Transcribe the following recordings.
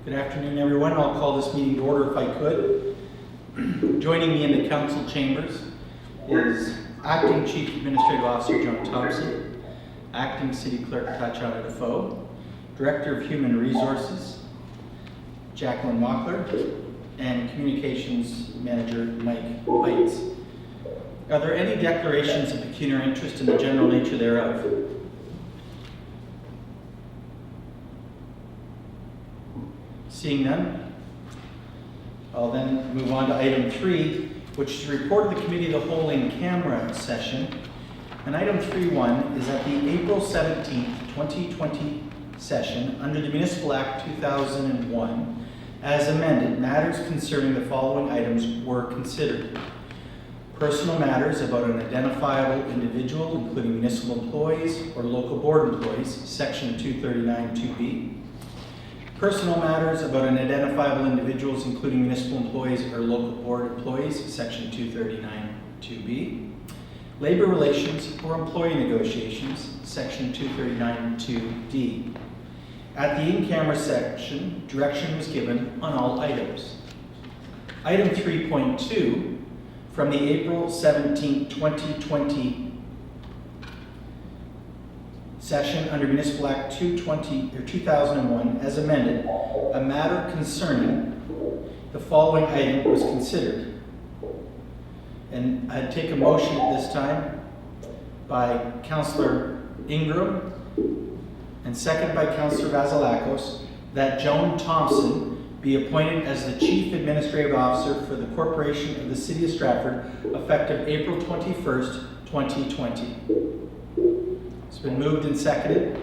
Good afternoon, everyone. I'll call this meeting to order if I could. Joining me in the council chambers is Acting Chief Administrative Officer John Thompson, Acting City Clerk Tatiana Defoe, Director of Human Resources Jacqueline Mockler, and Communications Manager Mike Bites. Are there any declarations of pecuniary interest in the general nature thereof? Seeing none, I'll then move on to item 3, which is the report of the Committee of the Whole in camera session. And item 3.1 is at the April 17th, 2020 session under the Municipal Act 2001, as amended, matters concerning the following items were considered. Personal matters about an identifiable individual, including municipal employees or local board employees, section 239(2)(b. Personal matters about an identifiable individuals, including municipal employees or local board employees, section 239(2)(b. Labor relations or employee negotiations, section 239(2)(d. At the in-camera section, direction was given on all items. Item 3.2, from the April 17, 2020 session under Municipal Act 2001 as amended, a matter concerning the following item was considered. And I'd take a motion at this time by Councillor Ingram and second by Councillor Vasilakos that Joan Thompson be appointed as the Chief Administrative Officer for the Corporation of the City of Stratford effective April 21st, 2020. It's been moved and seconded.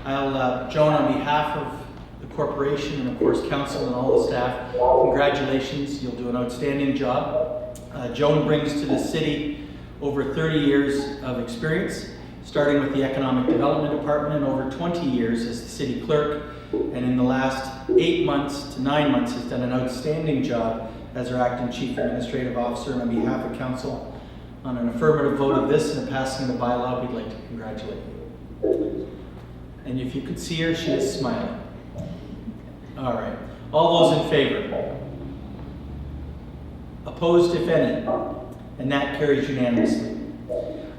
Joan, on behalf of the corporation and of course council and all the staff, congratulations, you'll do an outstanding job. Joan brings to the city over 30 years of experience, starting with the Economic Development Department and over 20 years as the city clerk, and in the last 8 months to 9 months has done an outstanding job as our Acting Chief Administrative Officer. And on behalf of council, on an affirmative vote of this and passing the bylaw, we'd like to congratulate you. And if you could see her, she is smiling. All right. All those in favor? Opposed, if any? And that carries unanimously.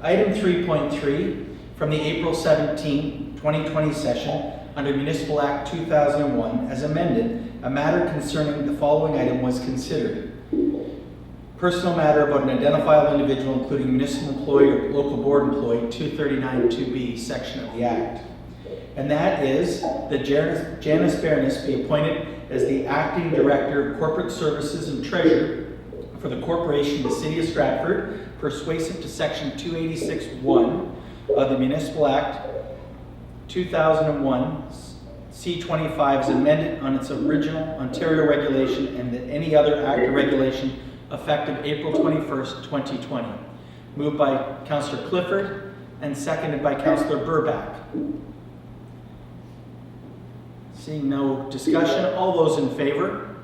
Item 3.3, from the April 17, 2020 session under Municipal Act 2001 as amended, a matter concerning the following item was considered. Personal matter about an identifiable individual, including municipal employee or local board employee, 239(2)(b) section of the Act. And that is that Janice Bernis be appointed as the Acting Director of Corporate Services and Treasurer for the Corporation of the City of Stratford, persuasive to section 286(1) of the Municipal Act 2001, C25 is amended on its original Ontario regulation and that any other act or regulation effective April 21st, 2020. Moved by Councillor Clifford and seconded by Councillor Burback. Seeing no discussion, all those in favor?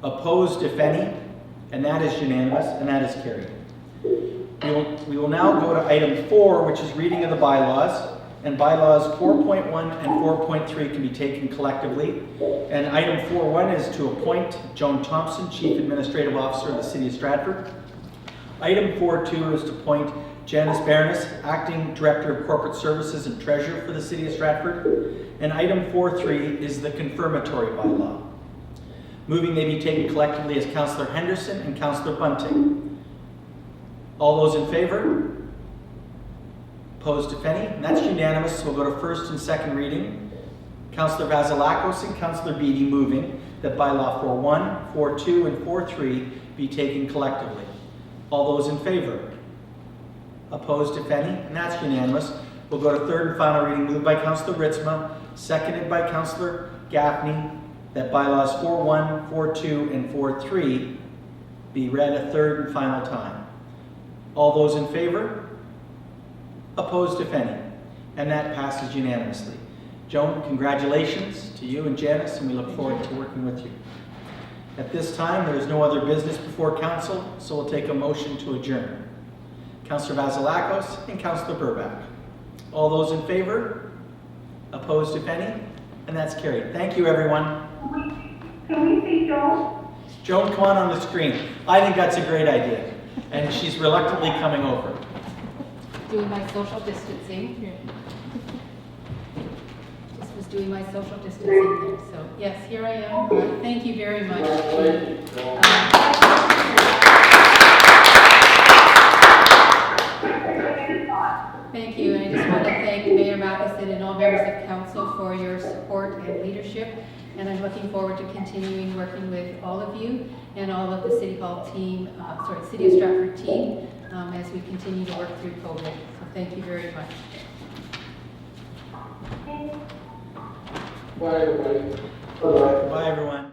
Opposed, if any? And that is unanimous, and that is carried. We will now go to item 4, which is reading of the bylaws. And bylaws 4.1 and 4.3 can be taken collectively. And item 4.1 is to appoint Joan Thompson, Chief Administrative Officer of the City of Stratford. Item 4.2 is to appoint Janice Bernis, Acting Director of Corporate Services and Treasurer for the City of Stratford. And item 4.3 is the confirmatory bylaw. Moving may be taken collectively as Councillor Henderson and Councillor Bunting. All those in favor? Opposed, if any? And that's unanimous, so we'll go to first and second reading. Councillor Vasilakos and Councillor Beattie moving that bylaw 4.1, 4.2, and 4.3 be taken collectively. All those in favor? Opposed, if any? And that's unanimous. We'll go to third and final reading, moved by Councillor Ritzma, seconded by Councillor Gaffney, that bylaws 4.1, 4.2, and 4.3 be read a third and final time. All those in favor? Opposed, if any? And that passes unanimously. Joan, congratulations to you and Janice, and we look forward to working with you. At this time, there is no other business before council, so we'll take a motion to adjourn. Councillor Vasilakos and Councillor Burback. All those in favor? Opposed, if any? And that's carried. Thank you, everyone. Can we see Joan? Joan, come on the screen. I think that's a great idea. And she's reluctantly coming over. Doing my social distancing. Just was doing my social distancing thing. So yes, here I am. Thank you very much. Thank you, and I just want to thank Mayor Matheson and all members of council for your support and leadership. And I'm looking forward to continuing working with all of you and all of the City Hall team, City of Stratford team, as we continue to work through COVID. So thank you very much. Bye, everybody. Bye, everyone.